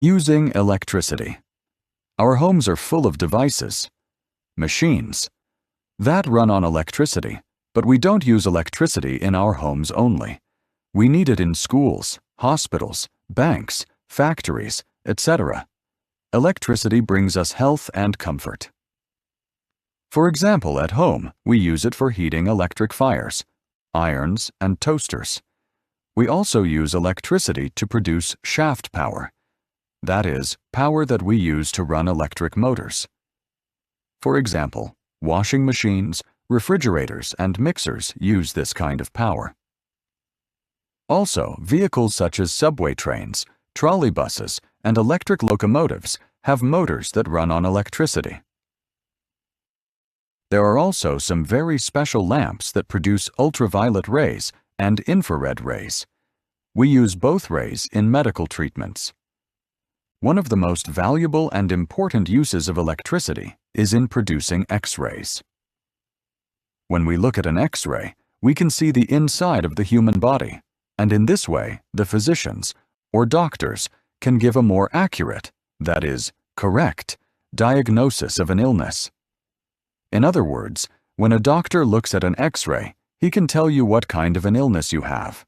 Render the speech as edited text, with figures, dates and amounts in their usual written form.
Using electricity. Our homes are full of devices, machines, that run on electricity, but we don't use electricity in our homes only. We need it in schools, hospitals, banks, factories, etc. Electricity brings us health and comfort. For example, at home, we use it for heating electric fires, irons, and toasters. We also use electricity to produce shaft power. That is, power that we use to run electric motors. For example, washing machines, refrigerators, and mixers use this kind of power. Also, vehicles such as subway trains, trolley buses, and electric locomotives have motors that run on electricity. There are also some very special lamps that produce ultraviolet rays and infrared rays. We use both rays in medical treatments. One of the most valuable and important uses of electricity is in producing X-rays. When we look at an X-ray, we can see the inside of the human body, and in this way, the physicians, or doctors, can give a more accurate, that is, correct, diagnosis of an illness. In other words, when a doctor looks at an X-ray, he can tell you what kind of an illness you have.